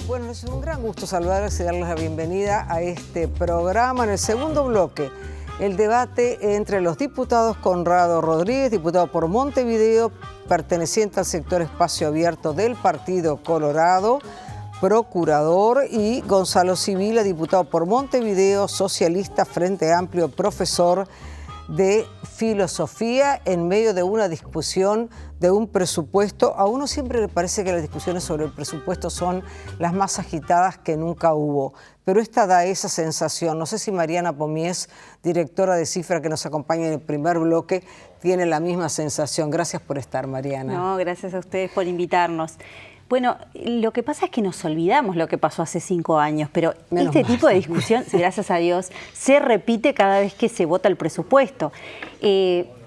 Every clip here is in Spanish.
Bueno, es un gran gusto saludarles y darles la bienvenida a este programa. En el segundo bloque, el debate entre los diputados Conrado Rodríguez, diputado por Montevideo, perteneciente al sector Espacio Abierto del Partido Colorado, procurador, y Gonzalo Sibila, diputado por Montevideo, socialista, Frente Amplio, profesor de filosofía, en medio de una discusión de un presupuesto. A uno siempre le parece que las discusiones sobre el presupuesto son las más agitadas que nunca hubo, pero esta da esa sensación. No sé si Mariana Pomies, directora de Cifra, que nos acompaña en el primer bloque, tiene la misma sensación. Gracias por estar, Mariana. No, gracias a ustedes por invitarnos. Bueno, lo que pasa es que nos olvidamos lo que pasó hace 5 años, pero este tipo de discusión, gracias a Dios, se repite cada vez que se vota el presupuesto.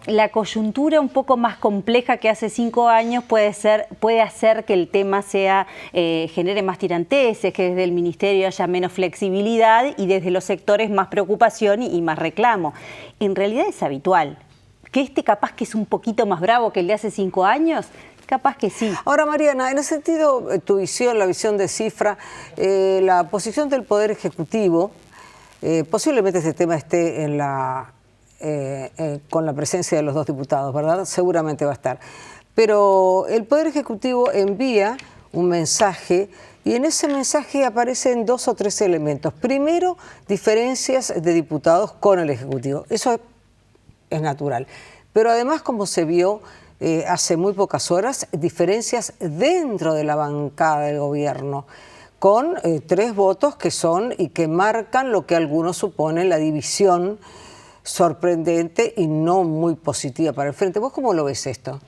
La coyuntura un poco más compleja que hace 5 años puede hacer que el tema genere más tiranteses, que desde el Ministerio haya menos flexibilidad y desde los sectores más preocupación y más reclamo. En realidad es habitual. Que capaz que es un poquito más bravo que el de hace 5 años, capaz que sí. Ahora, Mariana, en ese sentido, tu visión, la visión de Cifra, la posición del Poder Ejecutivo, posiblemente este tema esté con la presencia de los dos diputados, ¿verdad? Seguramente va a estar. Pero el Poder Ejecutivo envía un mensaje y en ese mensaje aparecen 2 o 3 elementos. Primero, diferencias de diputados con el Ejecutivo. Eso es natural. Pero además, como se vio hace muy pocas horas, diferencias dentro de la bancada del gobierno, con 3 votos que son y que marcan lo que algunos suponen la división sorprendente y no muy positiva para el Frente. ¿Vos cómo lo ves esto?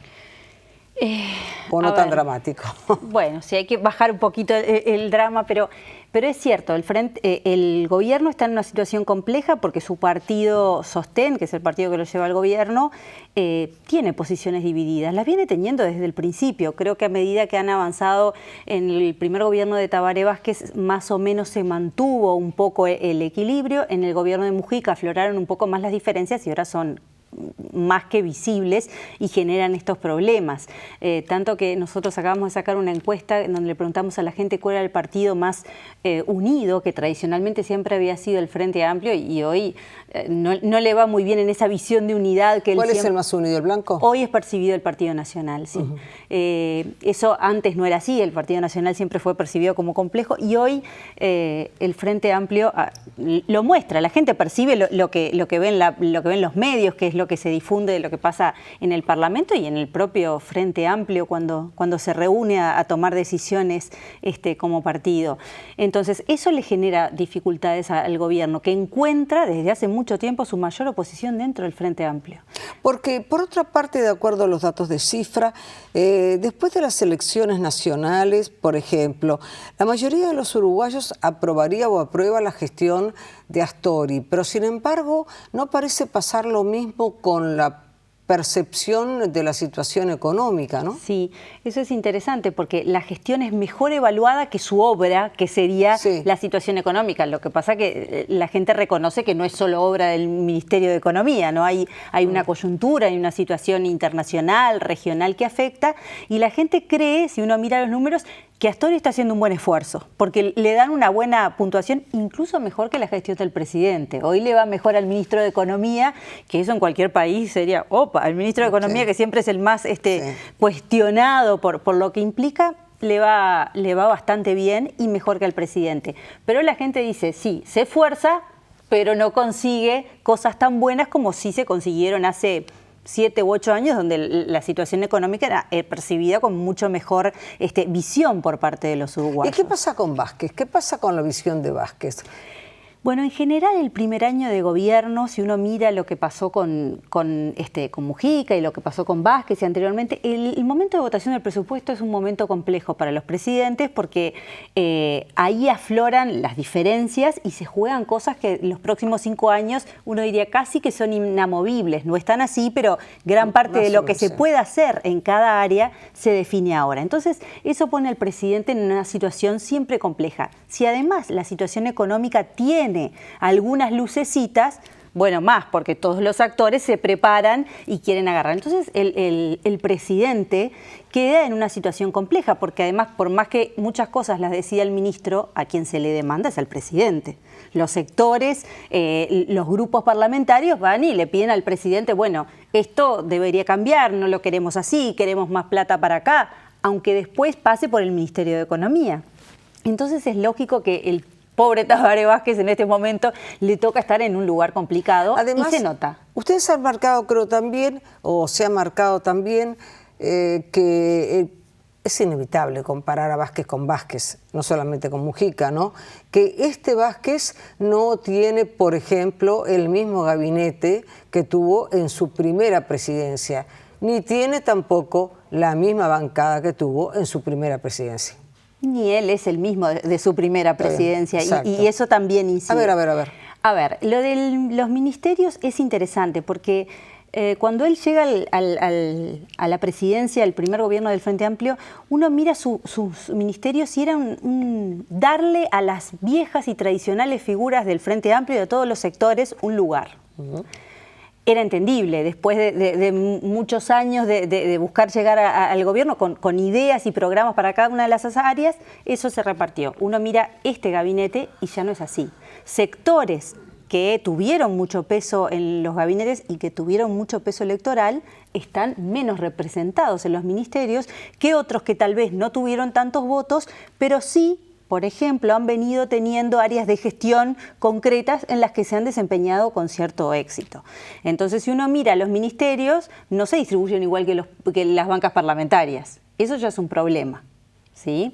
¿O no tan dramático? Bueno, sí, hay que bajar un poquito el drama, pero es cierto, el gobierno está en una situación compleja porque su partido Sostén, que es el partido que lo lleva al gobierno, tiene posiciones divididas. Las viene teniendo desde el principio. Creo que a medida que han avanzado en el primer gobierno de Tabaré Vázquez, más o menos se mantuvo un poco el equilibrio. En el gobierno de Mujica afloraron un poco más las diferencias y ahora son más que visibles y generan estos problemas. Tanto que nosotros acabamos de sacar una encuesta en donde le preguntamos a la gente cuál era el partido más unido, que tradicionalmente siempre había sido el Frente Amplio y hoy no le va muy bien en esa visión de unidad. ¿Cuál es el más unido, el blanco? Hoy es percibido el Partido Nacional, sí. Eso antes no era así, el Partido Nacional siempre fue percibido como complejo y hoy el Frente Amplio lo muestra. La gente percibe lo que ven los medios, que es lo que se difunde de lo que pasa en el Parlamento y en el propio Frente Amplio cuando se reúne a tomar decisiones como partido. Entonces, eso le genera dificultades al gobierno, que encuentra desde hace mucho tiempo su mayor oposición dentro del Frente Amplio. Porque, por otra parte, de acuerdo a los datos de Cifra, después de las elecciones nacionales, por ejemplo, la mayoría de los uruguayos aprobaría o aprueba la gestión de Astori, pero sin embargo no parece pasar lo mismo con la percepción de la situación económica, ¿no? Sí, eso es interesante porque la gestión es mejor evaluada que su obra, que sería la situación económica. Lo que pasa que la gente reconoce que no es solo obra del Ministerio de Economía, ¿no? Hay una coyuntura, hay una situación internacional, regional que afecta y la gente cree, si uno mira los números, que Astori está haciendo un buen esfuerzo, porque le dan una buena puntuación, incluso mejor que la gestión del presidente. Hoy le va mejor al ministro de Economía, que eso en cualquier país sería, el ministro de Economía, que siempre es el más cuestionado por lo que implica, le va bastante bien y mejor que al presidente. Pero la gente dice, sí, se esfuerza, pero no consigue cosas tan buenas como sí se consiguieron hace 7 u 8 años, donde la situación económica era percibida con mucho mejor visión por parte de los uruguayos. ¿Y qué pasa con Vázquez? ¿Qué pasa con la visión de Vázquez? Bueno, en general el primer año de gobierno, si uno mira lo que pasó con Mujica y lo que pasó con Vázquez y anteriormente, el momento de votación del presupuesto es un momento complejo para los presidentes porque ahí afloran las diferencias y se juegan cosas que los próximos 5 años uno diría casi que son inamovibles. No están así, pero gran parte de lo que se puede hacer en cada área se define ahora. Entonces, eso pone al presidente en una situación siempre compleja. Si además la situación económica tiene algunas lucecitas, bueno, más, porque todos los actores se preparan y quieren agarrar. Entonces, el presidente queda en una situación compleja, porque además, por más que muchas cosas las decida el ministro, a quien se le demanda es al presidente. Los sectores, los grupos parlamentarios van y le piden al presidente, bueno, esto debería cambiar, no lo queremos así, queremos más plata para acá, aunque después pase por el Ministerio de Economía. Entonces es lógico que el pobre Tabaré Vázquez en este momento le toca estar en un lugar complicado. Además, y se nota. Ustedes han marcado, creo también, o se ha marcado también, que es inevitable comparar a Vázquez con Vázquez, no solamente con Mujica, ¿no? Que este Vázquez no tiene, por ejemplo, el mismo gabinete que tuvo en su primera presidencia, ni tiene tampoco la misma bancada que tuvo en su primera presidencia. Ni él es el mismo de su primera presidencia, y eso también incide. A ver. A ver, lo de los ministerios es interesante porque cuando él llega a la presidencia, el primer gobierno del Frente Amplio, uno mira sus ministerios y era darle a las viejas y tradicionales figuras del Frente Amplio y de todos los sectores un lugar. Era entendible, después de muchos años de buscar llegar al gobierno con ideas y programas para cada una de las áreas, eso se repartió. Uno mira este gabinete y ya no es así. Sectores que tuvieron mucho peso en los gabinetes y que tuvieron mucho peso electoral están menos representados en los ministerios que otros que tal vez no tuvieron tantos votos, pero sí, por ejemplo, han venido teniendo áreas de gestión concretas en las que se han desempeñado con cierto éxito. Entonces, si uno mira los ministerios, no se distribuyen igual que las bancas parlamentarias. Eso ya es un problema, ¿sí?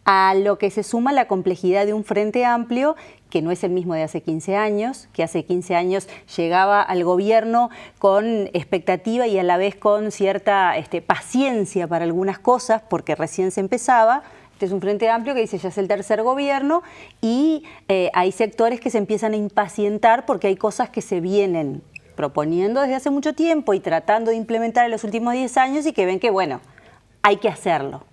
A lo que se suma la complejidad de un Frente Amplio que no es el mismo de hace 15 años, que hace 15 años llegaba al gobierno con expectativa y a la vez con cierta paciencia para algunas cosas, porque recién se empezaba. Este es un Frente Amplio que dice ya es el tercer gobierno y hay sectores que se empiezan a impacientar porque hay cosas que se vienen proponiendo desde hace mucho tiempo y tratando de implementar en los últimos 10 años y que ven que, bueno, hay que hacerlo.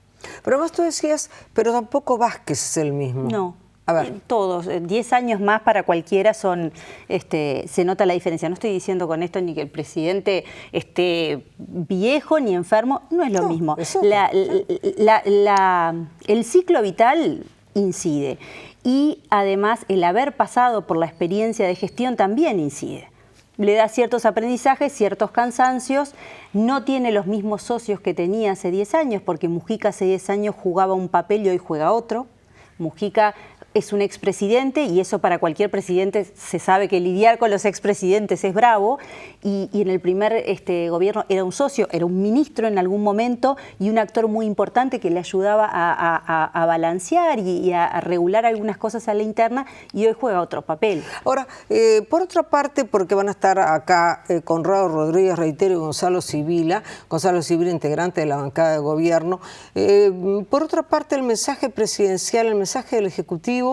Pero vos tú decías, pero tampoco Vázquez es el mismo. No. A ver. Todos, 10 años más para cualquiera se nota la diferencia. No estoy diciendo con esto ni que el presidente esté viejo ni enfermo, no es lo mismo. El ciclo vital incide y además el haber pasado por la experiencia de gestión también incide. Le da ciertos aprendizajes, ciertos cansancios, no tiene los mismos socios que tenía hace 10 años, porque Mujica hace 10 años jugaba un papel y hoy juega otro. Mujica es un expresidente y eso para cualquier presidente se sabe que lidiar con los expresidentes es bravo y en el primer gobierno era un socio, era un ministro en algún momento y un actor muy importante que le ayudaba a balancear y a regular algunas cosas a la interna y hoy juega otro papel. Ahora, por otra parte, porque van a estar acá Conrado Rodríguez, reitero, y Gonzalo Sibila, integrante de la bancada de gobierno, por otra parte el mensaje presidencial, el mensaje del Ejecutivo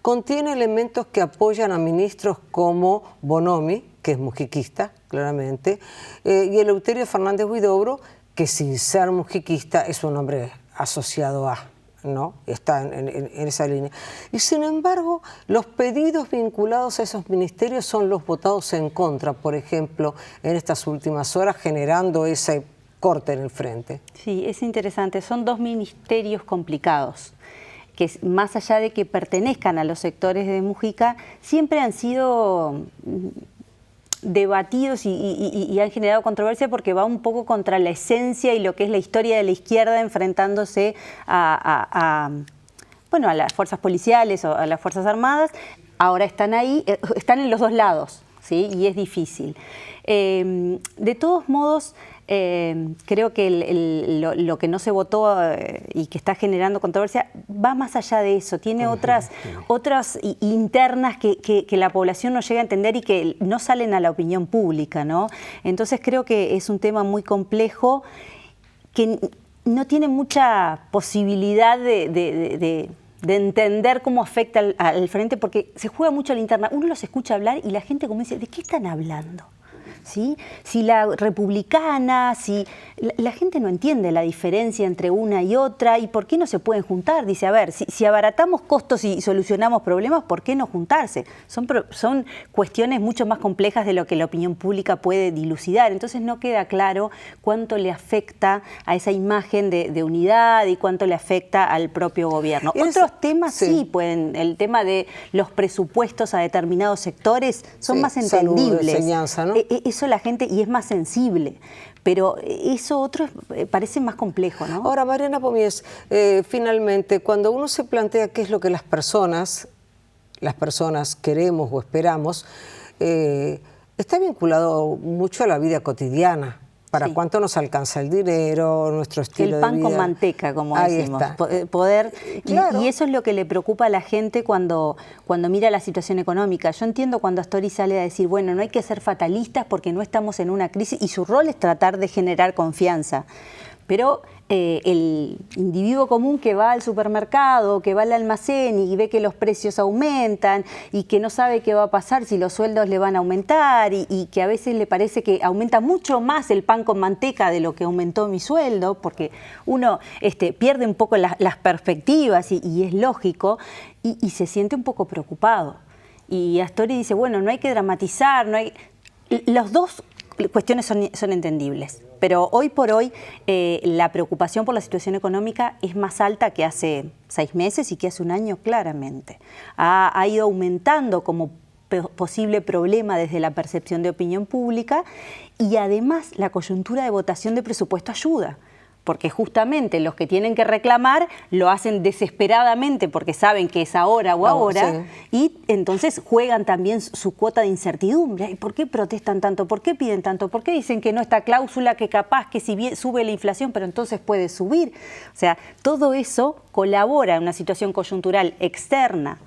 contiene elementos que apoyan a ministros como Bonomi, que es mujiquista, claramente, y Eleuterio Fernández Huidobro, que sin ser mujiquista es un hombre asociado a, ¿no? Está en esa línea. Y sin embargo, los pedidos vinculados a esos ministerios son los votados en contra, por ejemplo, en estas últimas horas, generando ese corte en el frente. Sí, es interesante. Son dos ministerios complicados, que más allá de que pertenezcan a los sectores de Mujica, siempre han sido debatidos y han generado controversia porque va un poco contra la esencia y lo que es la historia de la izquierda enfrentándose a las fuerzas policiales o a las Fuerzas Armadas. Ahora están ahí, están en los dos lados, ¿sí? Y es difícil. De todos modos, creo que lo que no se votó y que está generando controversia va más allá de eso. Tiene otras internas que la población no llega a entender y que no salen a la opinión pública, ¿no? Entonces creo que es un tema muy complejo que no tiene mucha posibilidad de entender cómo afecta al frente porque se juega mucho a la interna. Uno los escucha hablar y la gente como dice, ¿de qué están hablando? ¿sí? Si la republicana, si la gente no entiende la diferencia entre una y otra y por qué no se pueden juntar. Dice, a ver, si abaratamos costos y solucionamos problemas, ¿por qué no juntarse? Son cuestiones mucho más complejas de lo que la opinión pública puede dilucidar. Entonces no queda claro cuánto le afecta a esa imagen de unidad y cuánto le afecta al propio gobierno. Otros temas sí pueden, el tema de los presupuestos a determinados sectores son más entendibles. Salud, enseñanza, ¿no? Eso la gente, y es más sensible, pero eso otro parece más complejo, ¿no? Ahora, Mariana Pomies, finalmente, cuando uno se plantea qué es lo que las personas queremos o esperamos, está vinculado mucho a la vida cotidiana. ¿Para cuánto nos alcanza el dinero, nuestro estilo de vida? El pan con manteca, como decimos. Poder, claro. Y eso es lo que le preocupa a la gente cuando mira la situación económica. Yo entiendo cuando Astori sale a decir, bueno, no hay que ser fatalistas porque no estamos en una crisis y su rol es tratar de generar confianza. Pero el individuo común que va al supermercado, que va al almacén y ve que los precios aumentan y que no sabe qué va a pasar si los sueldos le van a aumentar y que a veces le parece que aumenta mucho más el pan con manteca de lo que aumentó mi sueldo, porque uno pierde un poco las perspectivas y es lógico y se siente un poco preocupado. Y Astori dice, bueno, no hay que dramatizar, los dos cuestiones son entendibles. Pero hoy por hoy la preocupación por la situación económica es más alta que hace 6 meses y que hace un año claramente. Ha ido aumentando como posible problema desde la percepción de opinión pública y además la coyuntura de votación de presupuesto ayuda. Porque justamente los que tienen que reclamar lo hacen desesperadamente porque saben que es ahora o ahora y entonces juegan también su cuota de incertidumbre. ¿Y por qué protestan tanto? ¿Por qué piden tanto? ¿Por qué dicen que no está cláusula que capaz que si bien sube la inflación pero entonces puede subir? O sea, todo eso colabora en una situación coyuntural externa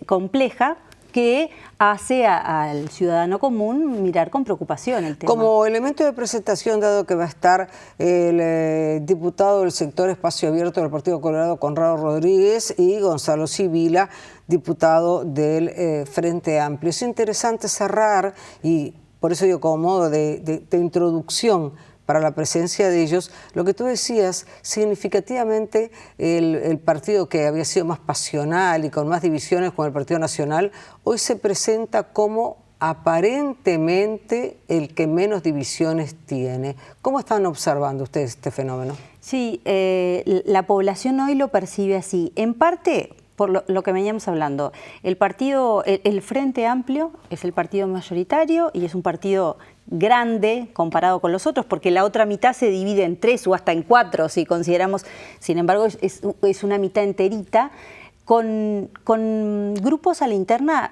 compleja que hace al ciudadano común mirar con preocupación el tema. Como elemento de presentación, dado que va a estar el diputado del sector Espacio Abierto del Partido Colorado, Conrado Rodríguez, y Gonzalo Sibila, diputado del Frente Amplio. Es interesante cerrar, y por eso yo como modo de introducción para la presencia de ellos, lo que tú decías, significativamente el partido que había sido más pasional y con más divisiones con el Partido Nacional, hoy se presenta como aparentemente el que menos divisiones tiene. ¿Cómo están observando ustedes este fenómeno? Sí, la población hoy lo percibe así. En parte, por lo que veníamos hablando, el Frente Amplio es el partido mayoritario y es un partido grande comparado con los otros, porque la otra mitad se divide en 3 o hasta en 4, si consideramos, sin embargo, es una mitad enterita, con grupos a la interna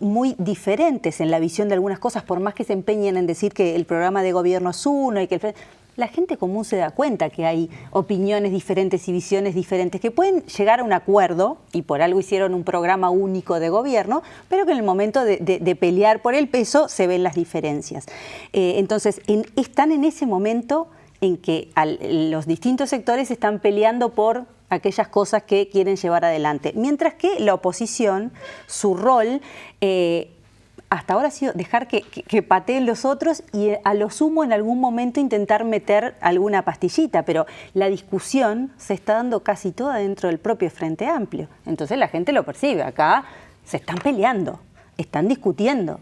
muy diferentes en la visión de algunas cosas, por más que se empeñen en decir que el programa de gobierno es uno y que la gente común se da cuenta que hay opiniones diferentes y visiones diferentes que pueden llegar a un acuerdo, y por algo hicieron un programa único de gobierno, pero que en el momento de pelear por el peso se ven las diferencias. Entonces, están en ese momento en que los distintos sectores están peleando por aquellas cosas que quieren llevar adelante, mientras que la oposición, su rol hasta ahora ha sido dejar que pateen los otros y a lo sumo en algún momento intentar meter alguna pastillita, pero la discusión se está dando casi toda dentro del propio Frente Amplio. Entonces la gente lo percibe, acá se están peleando, están discutiendo,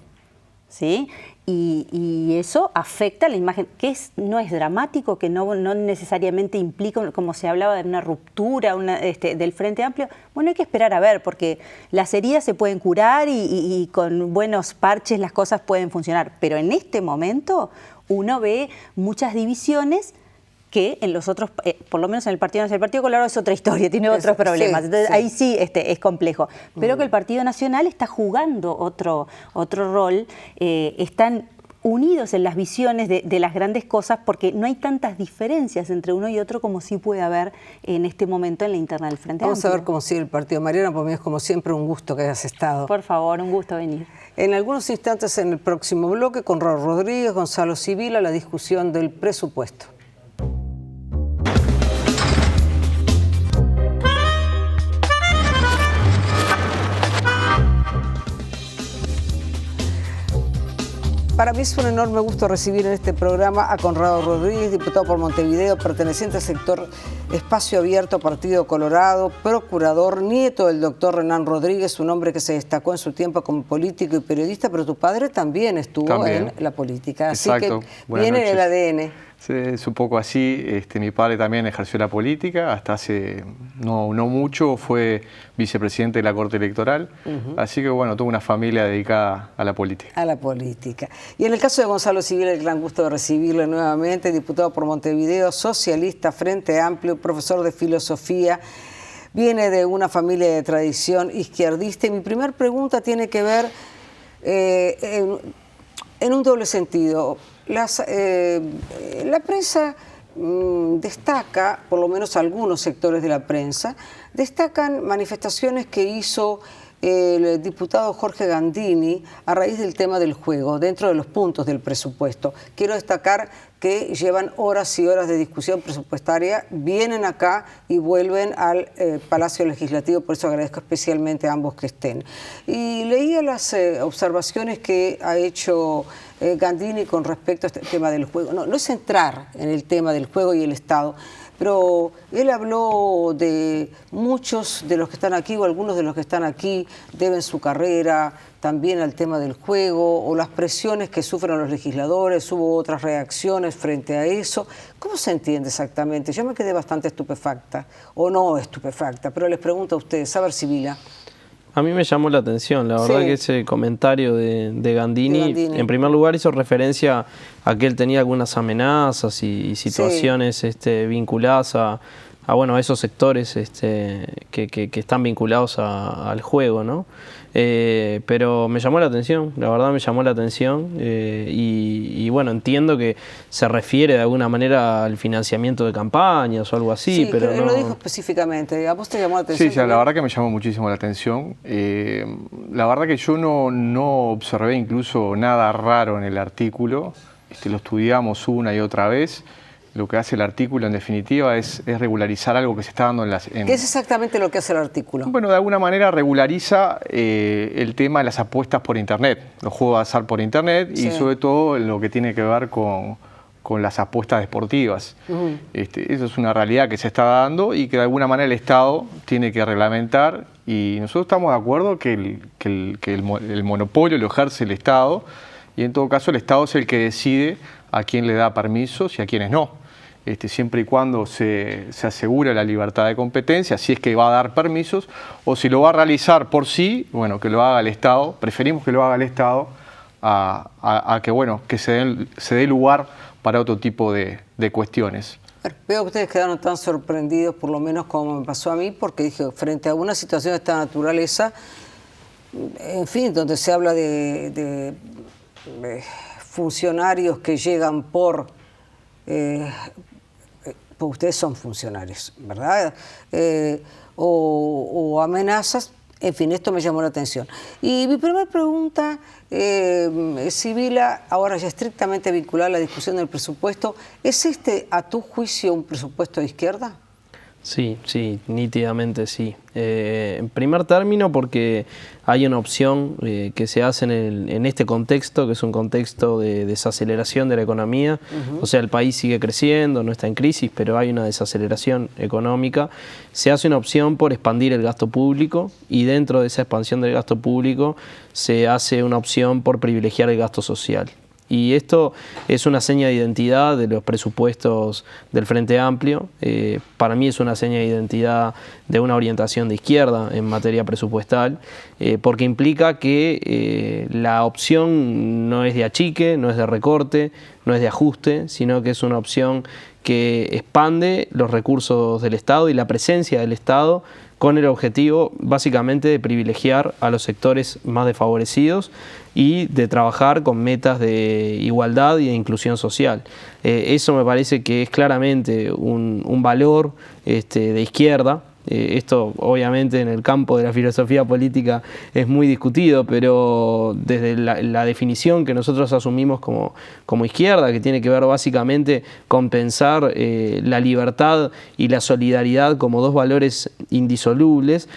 ¿sí? Y eso afecta la imagen, que no es dramático, que no necesariamente implica, como se hablaba de una ruptura del Frente Amplio. Bueno, hay que esperar a ver, porque las heridas se pueden curar y con buenos parches las cosas pueden funcionar. Pero en este momento uno ve muchas divisiones que en los otros, por lo menos en el Partido Nacional, el Partido Colorado es otra historia, tiene otros problemas. Sí, entonces ahí sí es complejo. Pero que el Partido Nacional está jugando otro rol, están unidos en las visiones de las grandes cosas porque no hay tantas diferencias entre uno y otro como sí puede haber en este momento en la interna del Frente Amplio. Vamos a ver cómo sigue el partido. Mariana, para mí es como siempre un gusto que hayas estado. Por favor, un gusto venir. En algunos instantes en el próximo bloque, Conrado Rodríguez, Gonzalo Sibila, la discusión del presupuesto. Para mí es un enorme gusto recibir en este programa a Conrado Rodríguez, diputado por Montevideo, perteneciente al sector Espacio Abierto, Partido Colorado, procurador, nieto del doctor Renán Rodríguez, un hombre que se destacó en su tiempo como político y periodista, pero tu padre también estuvo en la política. Así Exacto. Que viene del ADN. Sí, es un poco así. Mi padre también ejerció la política, hasta hace no mucho fue vicepresidente de la Corte Electoral, así que bueno, tuvo una familia dedicada a la política. A la política. Y en el caso de Gonzalo Sibila, el gran gusto de recibirle nuevamente, diputado por Montevideo, socialista, Frente Amplio, profesor de filosofía, viene de una familia de tradición izquierdista. Y mi primera pregunta tiene que ver en un doble sentido. La prensa destaca, por lo menos algunos sectores de la prensa, destacan manifestaciones que hizo el diputado Jorge Gandini a raíz del tema del juego, dentro de los puntos del presupuesto. Quiero destacar que llevan horas y horas de discusión presupuestaria, vienen acá y vuelven al Palacio Legislativo, por eso agradezco especialmente a ambos que estén. Y leía las observaciones que ha hecho Gandini con respecto a este tema del juego. No es entrar en el tema del juego y el Estado, pero él habló de muchos de los que están aquí o algunos de los que están aquí deben su carrera también al tema del juego o las presiones que sufren los legisladores. Hubo otras reacciones frente a eso. ¿Cómo se entiende exactamente? Yo me quedé bastante estupefacta, o no estupefacta, pero les pregunto a ustedes, a ver, Sibila. A mí me llamó la atención, la verdad que ese comentario de Gandini, en primer lugar hizo referencia a que él tenía algunas amenazas y situaciones vinculadas a esos sectores que están vinculados al juego, ¿no? Pero me llamó la atención, la verdad me llamó la atención y bueno, entiendo que se refiere de alguna manera al financiamiento de campañas o algo así, sí, pero él lo dijo específicamente. ¿A vos te llamó la atención? Sí, la verdad que me llamó muchísimo la atención. La verdad que yo no observé incluso nada raro en el artículo. Lo estudiamos una y otra vez. Lo que hace el artículo, en definitiva, es regularizar algo que se está dando en las... ¿Qué es exactamente lo que hace el artículo? Bueno, de alguna manera regulariza el tema de las apuestas por Internet, los juegos de azar por Internet y sobre todo lo que tiene que ver con las apuestas deportivas. Eso es una realidad que se está dando y que de alguna manera el Estado tiene que reglamentar, y nosotros estamos de acuerdo que el monopolio lo ejerce el Estado, y en todo caso el Estado es el que decide a quién le da permisos y a quiénes no. Siempre y cuando se asegure la libertad de competencia, si es que va a dar permisos, o si lo va a realizar por sí, bueno, que lo haga el Estado. Preferimos que lo haga el Estado a que se dé lugar para otro tipo de cuestiones. Veo que ustedes quedaron tan sorprendidos, por lo menos como me pasó a mí, porque dije, frente a una situación de esta naturaleza, en fin, donde se habla de funcionarios que llegan por ustedes son funcionarios, ¿verdad? O amenazas, en fin, esto me llamó la atención. Y mi primera pregunta, Sibila, ahora ya estrictamente vinculada a la discusión del presupuesto, ¿es a tu juicio un presupuesto de izquierda? Sí, nítidamente sí. En primer término porque hay una opción que se hace en este contexto, que es un contexto de desaceleración de la economía. O sea, el país sigue creciendo, no está en crisis, pero hay una desaceleración económica. Se hace una opción por expandir el gasto público y dentro de esa expansión del gasto público se hace una opción por privilegiar el gasto social. Y esto es una seña de identidad de los presupuestos del Frente Amplio. Para mí es una seña de identidad de una orientación de izquierda en materia presupuestal, porque implica que la opción no es de achique, no es de recorte, no es de ajuste, sino que es una opción que expande los recursos del Estado y la presencia del Estado con el objetivo básicamente de privilegiar a los sectores más desfavorecidos y de trabajar con metas de igualdad y de inclusión social. Eso me parece que es claramente un valor de izquierda. Esto obviamente en el campo de la filosofía política es muy discutido, pero desde la definición que nosotros asumimos como izquierda, que tiene que ver básicamente con pensar la libertad y la solidaridad como dos valores indisolubles,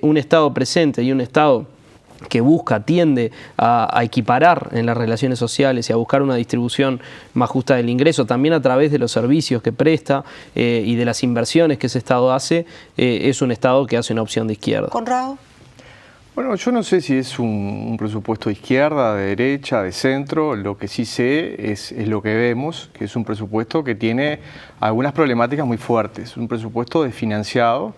un Estado presente y un Estado que tiende a equiparar en las relaciones sociales y a buscar una distribución más justa del ingreso, también a través de los servicios que presta y de las inversiones que ese Estado hace, es un Estado que hace una opción de izquierda. Conrado. Bueno, yo no sé si es un presupuesto de izquierda, de derecha, de centro. Lo que sí sé es lo que vemos, que es un presupuesto que tiene algunas problemáticas muy fuertes. Un presupuesto desfinanciado,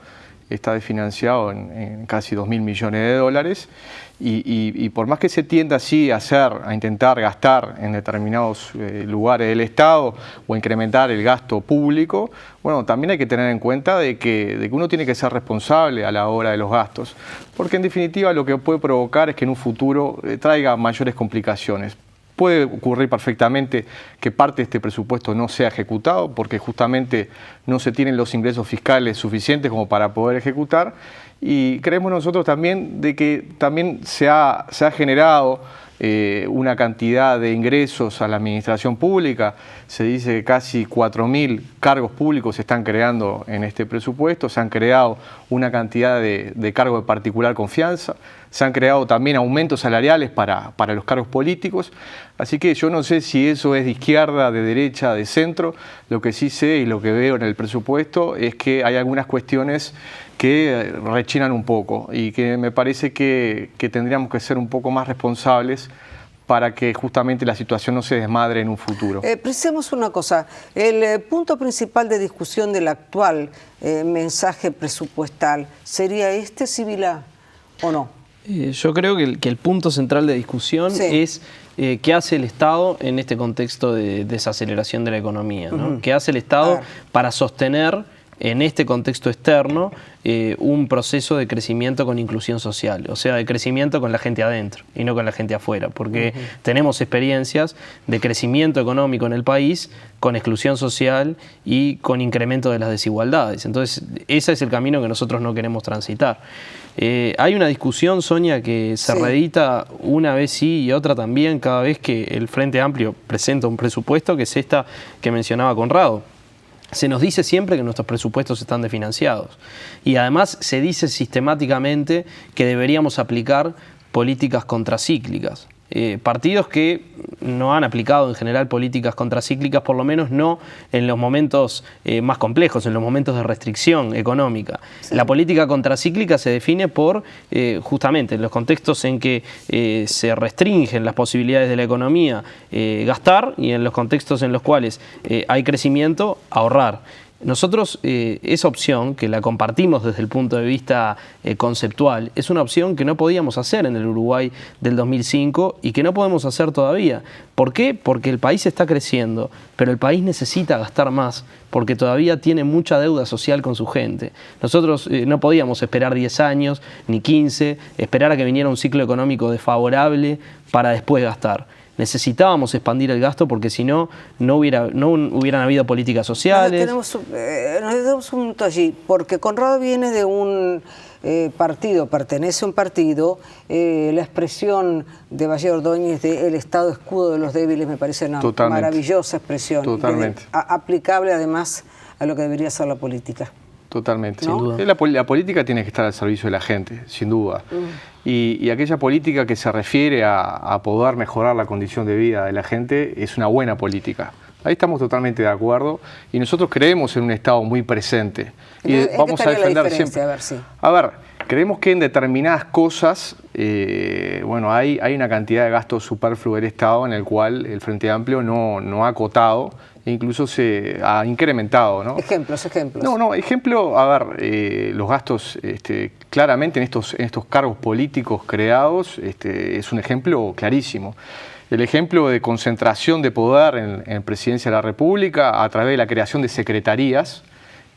está desfinanciado en casi 2.000 millones de dólares y por más que se tienda así a intentar gastar en determinados lugares del Estado o incrementar el gasto público, bueno, también hay que tener en cuenta de que uno tiene que ser responsable a la hora de los gastos, porque en definitiva lo que puede provocar es que en un futuro traiga mayores complicaciones. Puede ocurrir perfectamente que parte de este presupuesto no sea ejecutado porque justamente no se tienen los ingresos fiscales suficientes como para poder ejecutar, y creemos nosotros también de que también se ha generado una cantidad de ingresos a la administración pública. Se dice que casi 4.000 cargos públicos se están creando en este presupuesto, se han creado una cantidad de cargos de particular confianza, se han creado también aumentos salariales para los cargos políticos, así que yo no sé si eso es de izquierda, de derecha, de centro. Lo que sí sé y lo que veo en el presupuesto es que hay algunas cuestiones que rechinan un poco y que me parece que tendríamos que ser un poco más responsables para que justamente la situación no se desmadre en un futuro. Precisemos una cosa, el punto principal de discusión del actual mensaje presupuestal, ¿sería Sibila, o no? Yo creo que el punto central de discusión es qué hace el Estado en este contexto de desaceleración de la economía, ¿no? ¿Qué hace el Estado para sostener en este contexto externo un proceso de crecimiento con inclusión social, o sea, de crecimiento con la gente adentro y no con la gente afuera, porque tenemos experiencias de crecimiento económico en el país con exclusión social y con incremento de las desigualdades. Entonces, ese es el camino que nosotros no queremos transitar. Hay una discusión, Sonia, que se reedita una vez sí y otra también cada vez que el Frente Amplio presenta un presupuesto, que es esta que mencionaba Conrado. Se nos dice siempre que nuestros presupuestos están desfinanciados y además se dice sistemáticamente que deberíamos aplicar políticas contracíclicas. Partidos que no han aplicado en general políticas contracíclicas, por lo menos no en los momentos más complejos, en los momentos de restricción económica. Sí. La política contracíclica se define por justamente en los contextos en que se restringen las posibilidades de la economía gastar, y en los contextos en los cuales hay crecimiento, ahorrar. Nosotros esa opción, que la compartimos desde el punto de vista conceptual, es una opción que no podíamos hacer en el Uruguay del 2005 y que no podemos hacer todavía. ¿Por qué? Porque el país está creciendo, pero el país necesita gastar más porque todavía tiene mucha deuda social con su gente. Nosotros no podíamos esperar 10 años ni 15, esperar a que viniera un ciclo económico desfavorable para después gastar. Necesitábamos expandir el gasto porque si no, no hubieran habido políticas sociales. Nos detenemos un minuto allí, porque Conrado viene de un partido, pertenece a un partido, la expresión de Valle Ordóñez de el Estado escudo de los débiles me parece una maravillosa expresión. Totalmente. Aplicable además a lo que debería ser la política. Totalmente, ¿no? Sin duda. La política tiene que estar al servicio de la gente, sin duda. Y aquella política que se refiere a poder mejorar la condición de vida de la gente es una buena política. Ahí estamos totalmente de acuerdo y nosotros creemos en un Estado muy presente. Entonces, y vamos a defender siempre. A ver, creemos que en determinadas cosas, bueno, hay una cantidad de gastos superfluos del Estado en el cual el Frente Amplio no ha acotado. Incluso se ha incrementado, ¿no? Ejemplos. Ejemplo, a ver, los gastos claramente en estos cargos políticos creados es un ejemplo clarísimo. El ejemplo de concentración de poder en Presidencia de la República a través de la creación de secretarías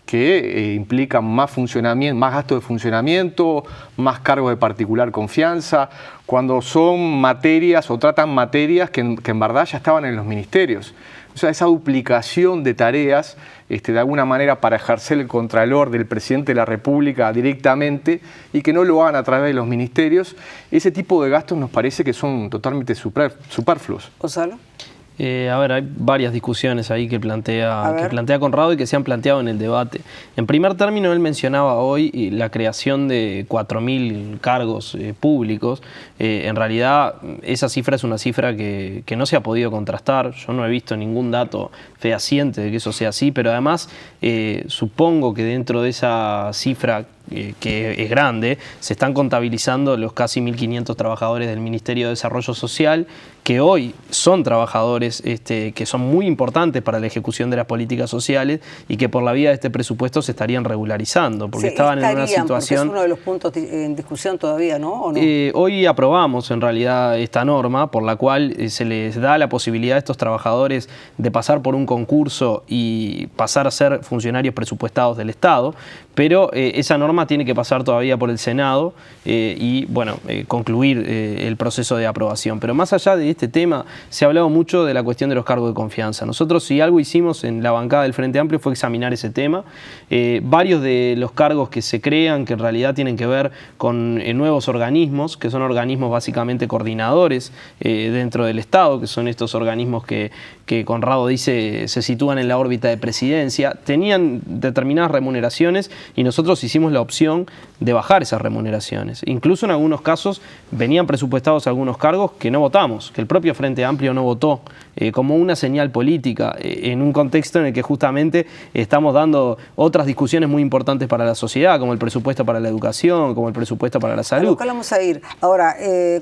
que implican más funcionamiento, más gasto de funcionamiento, más cargos de particular confianza, cuando son materias o tratan materias que en verdad ya estaban en los ministerios. O sea, esa duplicación de tareas, de alguna manera para ejercer el contralor del presidente de la República directamente y que no lo hagan a través de los ministerios, ese tipo de gastos nos parece que son totalmente superfluos. ¿Gonzalo? A ver, hay varias discusiones ahí que plantea Conrado y que se han planteado en el debate. En primer término, él mencionaba hoy la creación de 4.000 cargos públicos. En realidad, esa cifra es una cifra que no se ha podido contrastar. Yo no he visto ningún dato fehaciente de que eso sea así, pero además supongo que dentro de esa cifra que es grande, se están contabilizando los casi 1.500 trabajadores del Ministerio de Desarrollo Social, que hoy son trabajadores que son muy importantes para la ejecución de las políticas sociales y que por la vía de este presupuesto se estarían regularizando, porque estaban en una situación... Porque es uno de los puntos en discusión todavía, ¿no? ¿O no? Hoy aprobamos en realidad esta norma por la cual se les da la posibilidad a estos trabajadores de pasar por un concurso y pasar a ser funcionarios presupuestados del Estado, pero esa norma tiene que pasar todavía por el Senado y bueno, concluir el proceso de aprobación. Pero más allá de este tema, se ha hablado mucho de la cuestión de los cargos de confianza. Nosotros, si algo hicimos en la bancada del Frente Amplio, fue examinar ese tema. Varios de los cargos que se crean, que en realidad tienen que ver con nuevos organismos, que son organismos básicamente coordinadores dentro del Estado, que son estos organismos que Conrado dice se sitúan en la órbita de presidencia, tenían determinadas remuneraciones y nosotros hicimos la opción de bajar esas remuneraciones. Incluso en algunos casos venían presupuestados algunos cargos que no votamos, que el propio Frente Amplio no votó, como una señal política, en un contexto en el que justamente estamos dando otras discusiones muy importantes para la sociedad, como el presupuesto para la educación, como el presupuesto para la salud. ¿A lo vamos a ir? Ahora,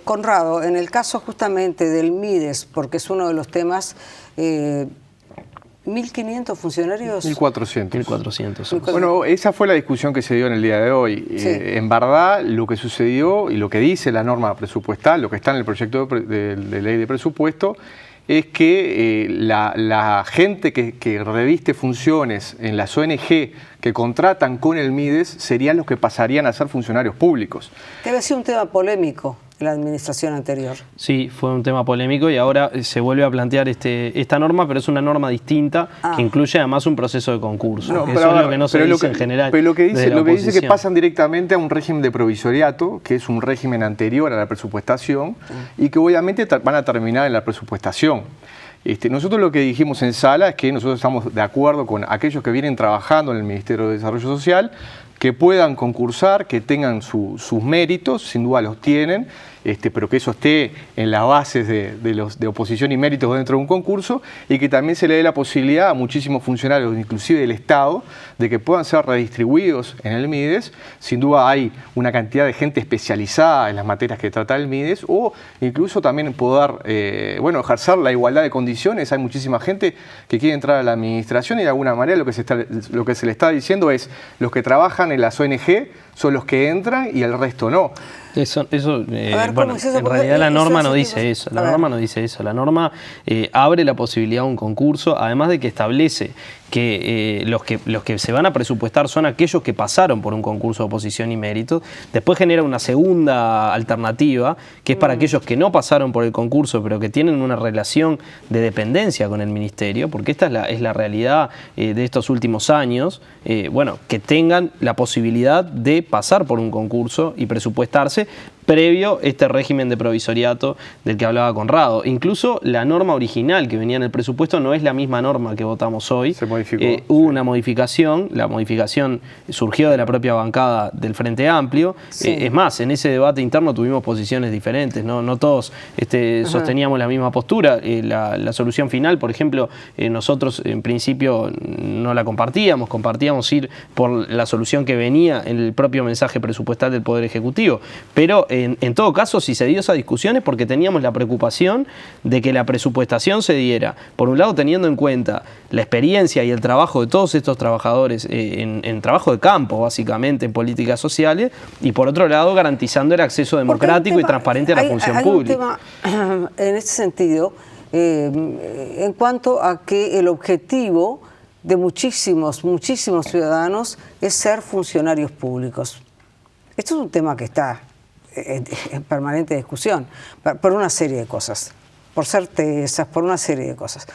Conrado, en el caso justamente del MIDES, porque es uno de los temas... 1.500 funcionarios. 1.400. Bueno, esa fue la discusión que se dio en el día de hoy. Sí. En verdad, lo que sucedió y lo que dice la norma presupuestal, lo que está en el proyecto de ley de presupuesto, es que la gente que reviste funciones en las ONG que contratan con el MIDES serían los que pasarían a ser funcionarios públicos. Debe ser un tema polémico en la administración anterior. Sí, fue un tema polémico y ahora se vuelve a plantear esta norma, pero es una norma distinta que incluye además un proceso de concurso. No, eso es lo que no se dice en general. Pero lo que dice es que pasan directamente a un régimen de provisoriato, que es un régimen anterior a la presupuestación, y que obviamente van a terminar en la presupuestación. Nosotros lo que dijimos en sala es que nosotros estamos de acuerdo con aquellos que vienen trabajando en el Ministerio de Desarrollo Social, que puedan concursar, que tengan sus méritos, sin duda los tienen, pero que eso esté en las bases de oposición y méritos dentro de un concurso, y que también se le dé la posibilidad a muchísimos funcionarios, inclusive del Estado, de que puedan ser redistribuidos en el MIDES. Sin duda hay una cantidad de gente especializada en las materias que trata el MIDES, o incluso también poder ejercer la igualdad de condiciones. Hay muchísima gente que quiere entrar a la administración y de alguna manera lo que se le está diciendo es los que trabajan en las ONG son los que entran y el resto no. En realidad la norma no dice eso. La norma no dice eso. La norma abre la posibilidad de un concurso, además de que establece que los que se van a presupuestar son aquellos que pasaron por un concurso de oposición y méritos. Después genera una segunda alternativa, que es para aquellos que no pasaron por el concurso, pero que tienen una relación de dependencia con el ministerio, porque esta es la realidad de estos últimos años, que tengan la posibilidad de pasar por un concurso y presupuestarse previo este régimen de provisoriato del que hablaba Conrado. Incluso la norma original que venía en el presupuesto no es la misma norma que votamos hoy. Se modificó. Hubo una modificación, la modificación surgió de la propia bancada del Frente Amplio. Sí. Es más, en ese debate interno tuvimos posiciones diferentes, no todos sosteníamos la misma postura. La solución final, por ejemplo, nosotros en principio no la compartíamos ir por la solución que venía en el propio mensaje presupuestal del Poder Ejecutivo. Pero en todo caso, si se dio esa discusión es porque teníamos la preocupación de que la presupuestación se diera, por un lado teniendo en cuenta la experiencia y el trabajo de todos estos trabajadores en trabajo de campo, básicamente, en políticas sociales, y por otro lado garantizando el acceso democrático y transparente a la función pública. Hay un tema en este sentido, en cuanto a que el objetivo de muchísimos ciudadanos es ser funcionarios públicos. Esto es un tema que está en permanente discusión, por una serie de cosas, por certezas, por una serie de cosas.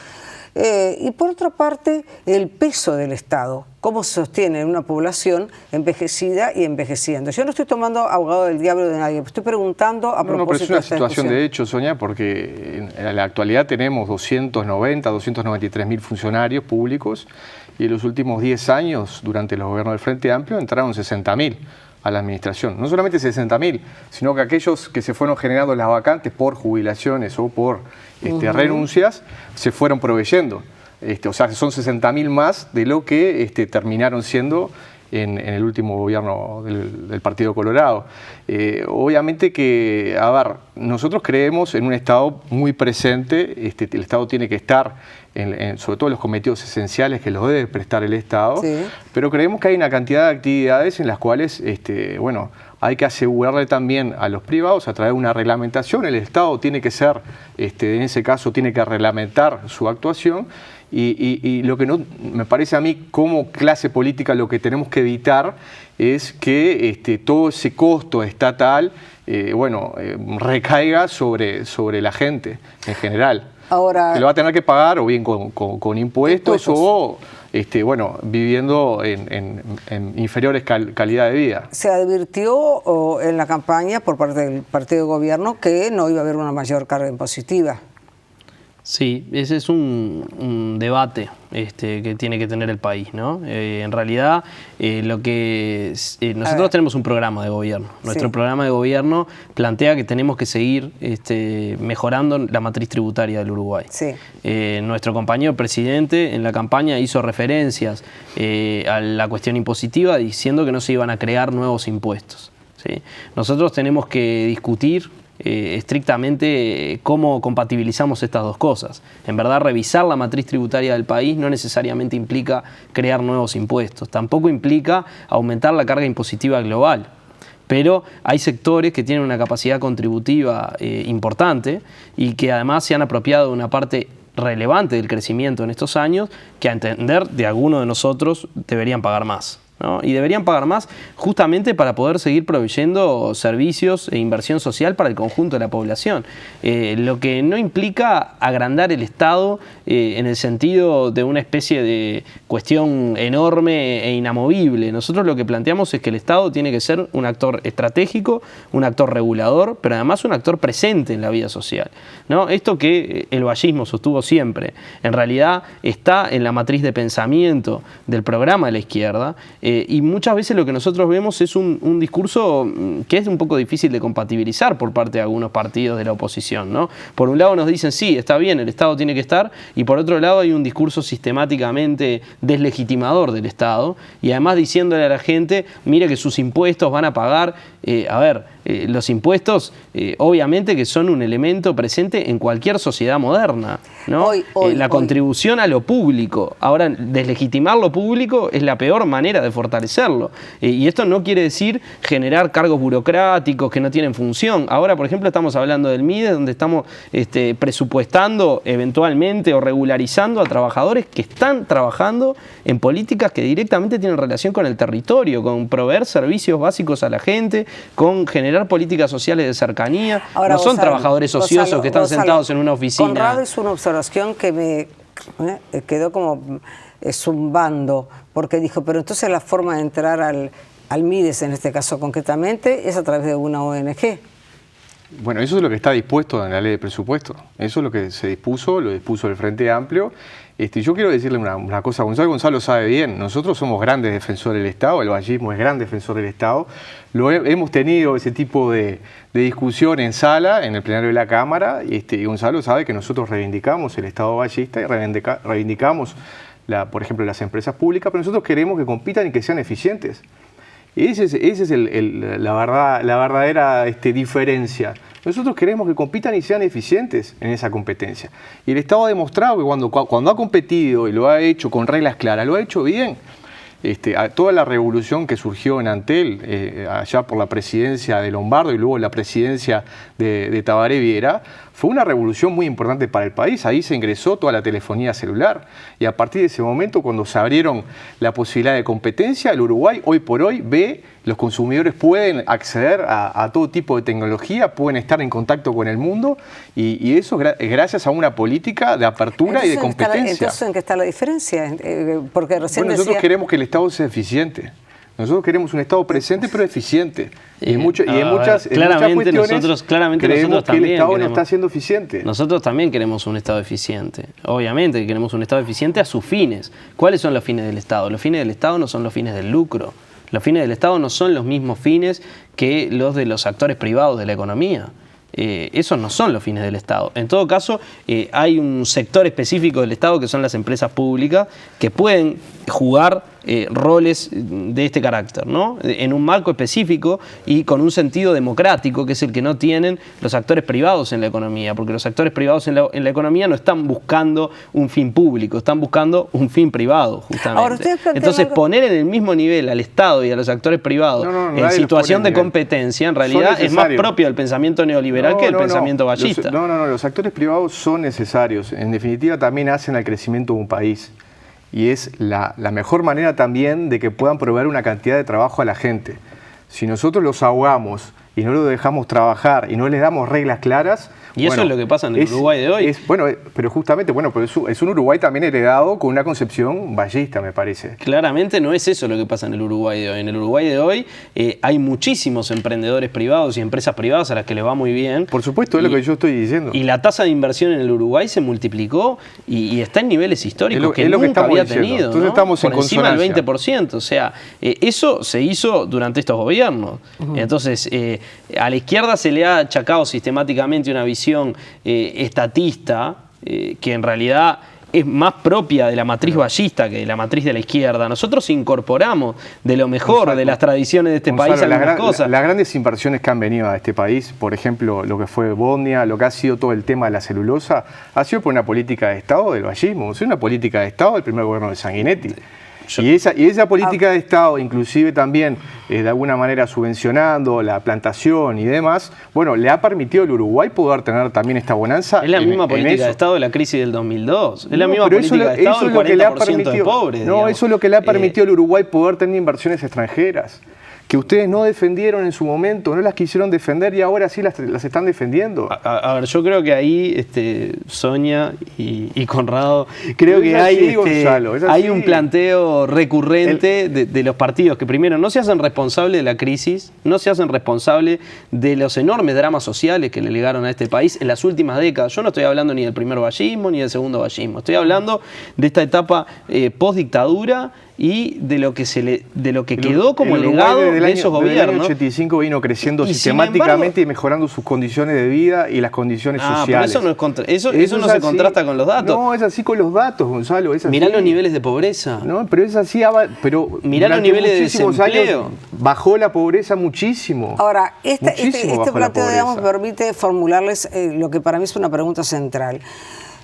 Y por otra parte, el peso del Estado, cómo se sostiene en una población envejecida y envejeciendo. Yo no estoy tomando abogado del diablo de nadie, estoy preguntando a propósito pero es una de esta situación discusión. de hecho, Sonia, porque en la actualidad tenemos 293.000 funcionarios públicos y en los últimos 10 años, durante los gobiernos del Frente Amplio, entraron 60.000 a la administración. No solamente 60.000, sino que aquellos que se fueron generando las vacantes por jubilaciones o por renuncias, se fueron proveyendo. O sea, son 60.000 más de lo que terminaron siendo en el último gobierno del Partido Colorado. Obviamente que, a ver, nosotros creemos en un Estado muy presente, el Estado tiene que estar sobre todo en los cometidos esenciales que los debe prestar el Estado, sí. Pero creemos que hay una cantidad de actividades en las cuales, bueno, hay que asegurarle también a los privados a través de una reglamentación. El Estado tiene que ser, en ese caso, tiene que reglamentar su actuación. Y lo que no me parece a mí como clase política lo que tenemos que evitar es que todo ese costo estatal recaiga sobre la gente en general. Ahora, que lo va a tener que pagar o bien con impuestos o viviendo en inferiores calidad de vida. Se advirtió en la campaña por parte del partido de gobierno que no iba a haber una mayor carga impositiva. Sí, ese es un debate que tiene que tener el país, ¿no? En realidad, nosotros tenemos un programa de gobierno. Nuestro programa de gobierno plantea que tenemos que seguir mejorando la matriz tributaria del Uruguay. Sí. Nuestro compañero presidente en la campaña hizo referencias a la cuestión impositiva diciendo que no se iban a crear nuevos impuestos, ¿sí? Nosotros tenemos que discutir estrictamente cómo compatibilizamos estas dos cosas. En verdad, revisar la matriz tributaria del país no necesariamente implica crear nuevos impuestos, tampoco implica aumentar la carga impositiva global. Pero hay sectores que tienen una capacidad contributiva importante y que además se han apropiado de una parte relevante del crecimiento en estos años que, a entender de alguno de nosotros, deberían pagar más, ¿no? Y deberían pagar más justamente para poder seguir proveyendo servicios e inversión social para el conjunto de la población. Lo que no implica agrandar el Estado en el sentido de una especie de cuestión enorme e inamovible. Nosotros lo que planteamos es que el Estado tiene que ser un actor estratégico, un actor regulador, pero además un actor presente en la vida social, ¿no? Esto que el vallismo sostuvo siempre, en realidad está en la matriz de pensamiento del programa de la izquierda. Y muchas veces lo que nosotros vemos es un discurso que es un poco difícil de compatibilizar por parte de algunos partidos de la oposición, ¿no? Por un lado nos dicen, sí, está bien, el Estado tiene que estar, y por otro lado hay un discurso sistemáticamente deslegitimador del Estado, y además diciéndole a la gente, mire que sus impuestos van a pagar. Los impuestos obviamente que son un elemento presente en cualquier sociedad moderna, ¿no? La contribución a lo público. Ahora, deslegitimar lo público es la peor manera de fortalecerlo. Y esto no quiere decir generar cargos burocráticos que no tienen función. Ahora, por ejemplo, estamos hablando del MIDE, donde estamos presupuestando eventualmente o regularizando a trabajadores que están trabajando en políticas que directamente tienen relación con el territorio, con proveer servicios básicos a la gente, con generar políticas sociales de cercanía. Ahora, no son trabajadores ociosos que están sentados en una oficina. Conrado hizo una observación que me quedó como zumbando, porque dijo, pero entonces la forma de entrar al MIDES, en este caso concretamente, es a través de una ONG. Bueno, eso es lo que está dispuesto en la ley de presupuesto. Eso es lo que se dispuso, lo dispuso el Frente Amplio. Yo quiero decirle una cosa, Gonzalo sabe bien, nosotros somos grandes defensores del Estado, el vallismo es gran defensor del Estado. Hemos tenido ese tipo de discusión en sala, en el plenario de la Cámara, y Gonzalo sabe que nosotros reivindicamos el Estado vallista y reivindicamos, por ejemplo, las empresas públicas, pero nosotros queremos que compitan y que sean eficientes. Esa es la verdadera diferencia. Nosotros queremos que compitan y sean eficientes en esa competencia. Y el Estado ha demostrado que cuando ha competido y lo ha hecho con reglas claras, lo ha hecho bien. Toda la revolución que surgió en Antel, allá por la presidencia de Lombardo y luego la presidencia de Tabaré Viera, fue una revolución muy importante para el país. Ahí se ingresó toda la telefonía celular y a partir de ese momento, cuando se abrieron la posibilidad de competencia, el Uruguay hoy por hoy los consumidores pueden acceder a todo tipo de tecnología, pueden estar en contacto con el mundo y eso es gracias a una política de apertura y de competencia. Entonces, ¿en qué está la diferencia? Porque recién nosotros queremos que el Estado sea eficiente. Nosotros queremos un Estado presente pero eficiente. Y en muchas cuestiones nosotros creemos que el Estado queremos, no está siendo eficiente. Nosotros también queremos un Estado eficiente. Obviamente que queremos un Estado eficiente a sus fines. ¿Cuáles son los fines del Estado? Los fines del Estado no son los fines del lucro. Los fines del Estado no son los mismos fines que los de los actores privados de la economía. Esos no son los fines del Estado. En todo caso, hay un sector específico del Estado que son las empresas públicas que pueden jugar roles de este carácter, ¿no? En un marco específico y con un sentido democrático, que es el que no tienen los actores privados en la economía, porque los actores privados en la economía no están buscando un fin público, están buscando un fin privado, justamente. Ahora, entonces, poner en el mismo nivel al Estado y a los actores privados en situación de competencia, en realidad es más propio del pensamiento neoliberal que del pensamiento ballista. Los actores privados son necesarios. En definitiva, también hacen al crecimiento de un país. Y es la mejor manera también de que puedan proveer una cantidad de trabajo a la gente. Si nosotros los ahogamos y no los dejamos trabajar y no les damos reglas claras... Y eso es lo que pasa en el Uruguay de hoy. Pero justamente, pero es un Uruguay también heredado con una concepción ballista, me parece. Claramente no es eso lo que pasa en el Uruguay de hoy. En el Uruguay de hoy hay muchísimos emprendedores privados y empresas privadas a las que les va muy bien. Por supuesto, es lo que yo estoy diciendo. Y la tasa de inversión en el Uruguay se multiplicó y está en niveles históricos que nunca había tenido. Entonces estamos en encima del 20%. O sea, eso se hizo durante estos gobiernos. Entonces, a la izquierda se le ha achacado sistemáticamente una visión estatista, que en realidad es más propia de la matriz ballista que de la matriz de la izquierda. Nosotros incorporamos de lo mejor de las tradiciones de este país algunas cosas. Las grandes inversiones que han venido a este país, por ejemplo, lo que fue Bosnia, lo que ha sido todo el tema de la celulosa, ha sido por una política de Estado del vallismo, es una política de Estado del primer gobierno de Sanguinetti. Y esa política de Estado, inclusive también de alguna manera subvencionando la plantación y demás, bueno, le ha permitido al Uruguay poder tener también esta bonanza. Es la misma política de Estado de la crisis del 2002. Es la misma política de Estado del 40% de pobres. No, eso es lo que le ha permitido al Uruguay poder tener inversiones extranjeras, que ustedes no defendieron en su momento, no las quisieron defender y ahora sí las están defendiendo. A ver, yo creo que ahí Sonia y Conrado, creo que hay un planteo recurrente de los partidos que primero no se hacen responsables de la crisis, no se hacen responsables de los enormes dramas sociales que le legaron a este país en las últimas décadas. Yo no estoy hablando ni del primer vallismo ni del segundo vallismo, estoy hablando de esta etapa post-dictadura y de lo que quedó como legado de esos gobiernos. El año 85 vino creciendo sistemáticamente y mejorando sus condiciones de vida y las condiciones sociales. Pero eso no se contrasta con los datos. No, es así con los datos, Gonzalo. Mirá los niveles de pobreza. No, pero es así. Pero mirá los niveles de desempleo. Bajó la pobreza muchísimo. Ahora, este planteo, digamos, me permite formularles lo que para mí es una pregunta central.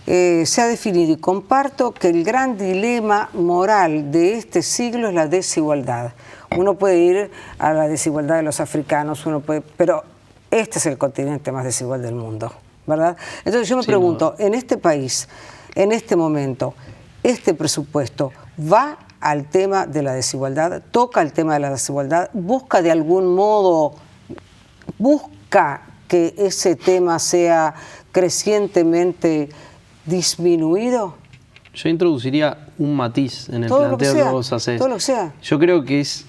Se ha definido y comparto que el gran dilema moral de este siglo es la desigualdad. Uno puede ir a la desigualdad de los africanos, pero este es el continente más desigual del mundo, ¿verdad? Entonces yo me pregunto, en este país, en este momento, ¿este presupuesto va al tema de la desigualdad, toca el tema de la desigualdad, busca de algún modo, busca que ese tema sea crecientemente disminuido? Yo introduciría un matiz en el planteo que vos hacés. Todo lo que sea. Yo creo que es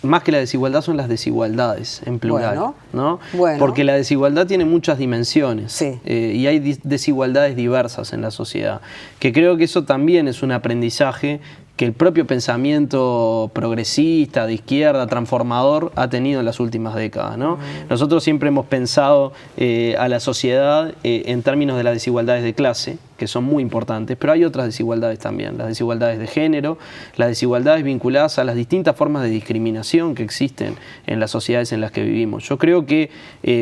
más que la desigualdad son las desigualdades en plural, ¿no? Porque la desigualdad tiene muchas dimensiones y hay desigualdades diversas en la sociedad, que creo que eso también es un aprendizaje que el propio pensamiento progresista, de izquierda, transformador, ha tenido en las últimas décadas, ¿no? Nosotros siempre hemos pensado a la sociedad en términos de las desigualdades de clase, que son muy importantes, pero hay otras desigualdades también, las desigualdades de género, las desigualdades vinculadas a las distintas formas de discriminación que existen en las sociedades en las que vivimos. Yo creo que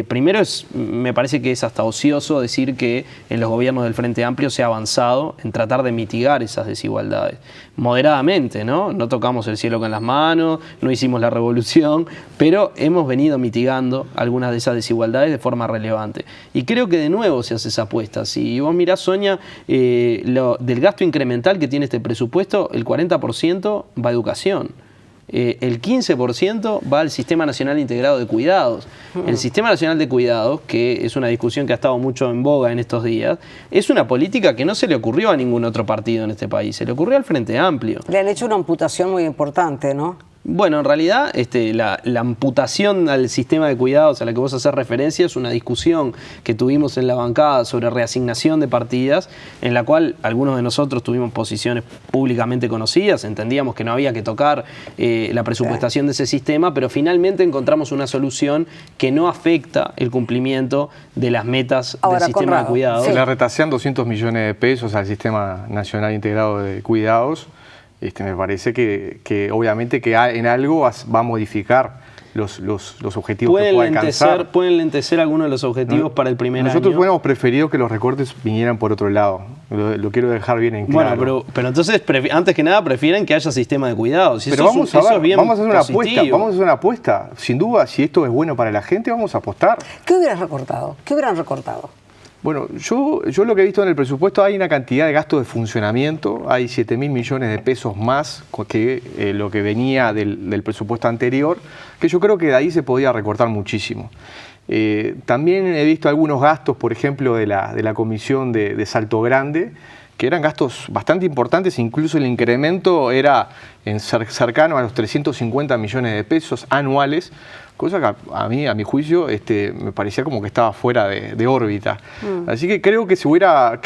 primero me parece que es hasta ocioso decir que en los gobiernos del Frente Amplio se ha avanzado en tratar de mitigar esas desigualdades. Moderadamente, ¿no? No tocamos el cielo con las manos, no hicimos la revolución, pero hemos venido mitigando algunas de esas desigualdades de forma relevante. Y creo que de nuevo se hace esa apuesta. Si vos mirás, Sonia, del gasto incremental que tiene este presupuesto, el 40% va a educación. El 15% va al Sistema Nacional Integrado de Cuidados. El Sistema Nacional de Cuidados, que es una discusión que ha estado mucho en boga en estos días, es una política que no se le ocurrió a ningún otro partido en este país, se le ocurrió al Frente Amplio. Le han hecho una amputación muy importante, ¿no? Bueno, en realidad la amputación al sistema de cuidados a la que vos haces referencia es una discusión que tuvimos en la bancada sobre reasignación de partidas, en la cual algunos de nosotros tuvimos posiciones públicamente conocidas, entendíamos que no había que tocar la presupuestación de ese sistema, pero finalmente encontramos una solución que no afecta el cumplimiento de las metas del sistema de cuidados. Se le retasean 200 millones de pesos al Sistema Nacional Integrado de Cuidados. Me parece que obviamente que en algo va a modificar los objetivos que pueda alcanzar. Pueden lentecer algunos de los objetivos para el primer año. Nosotros hubiéramos preferido que los recortes vinieran por otro lado. Lo quiero dejar bien en claro. Bueno, pero entonces, antes que nada, prefieren que haya sistema de cuidados. Pero vamos a hacer una apuesta. Vamos a hacer una apuesta. Sin duda, si esto es bueno para la gente, vamos a apostar. ¿Qué hubieras recortado? ¿Qué hubieran recortado? Bueno, yo lo que he visto en el presupuesto, hay una cantidad de gastos de funcionamiento, hay 7.000 millones de pesos más que lo que venía del presupuesto anterior, que yo creo que de ahí se podía recortar muchísimo. También he visto algunos gastos, por ejemplo, de la Comisión de Salto Grande, que eran gastos bastante importantes, incluso el incremento era cercano a los 350 millones de pesos anuales, cosa que a mi juicio, me parecía como que estaba fuera de órbita. Así que creo que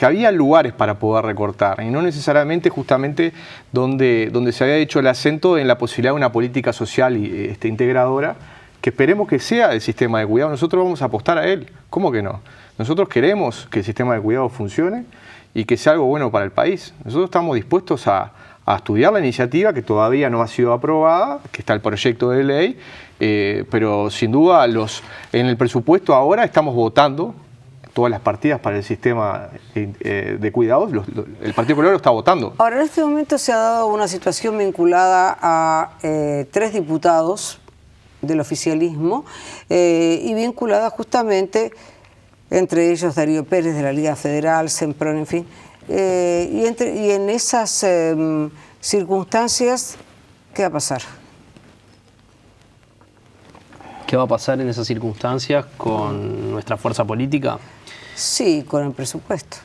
había lugares para poder recortar, y no necesariamente justamente donde se había hecho el acento en la posibilidad de una política social integradora, que esperemos que sea el sistema de cuidado. Nosotros vamos a apostar a él. ¿Cómo que no? Nosotros queremos que el sistema de cuidado funcione y que sea algo bueno para el país. Nosotros estamos dispuestos a estudiar la iniciativa, que todavía no ha sido aprobada, que está el proyecto de ley, pero sin duda en el presupuesto ahora estamos votando todas las partidas para el sistema de cuidados. El Partido Popular lo está votando. Ahora, en este momento se ha dado una situación vinculada a 3 diputados del oficialismo y vinculada justamente, entre ellos Darío Pérez de la Liga Federal, Semprún, en fin. Y en esas circunstancias, ¿qué va a pasar? ¿Qué va a pasar en esas circunstancias con nuestra fuerza política? Sí, con el presupuesto.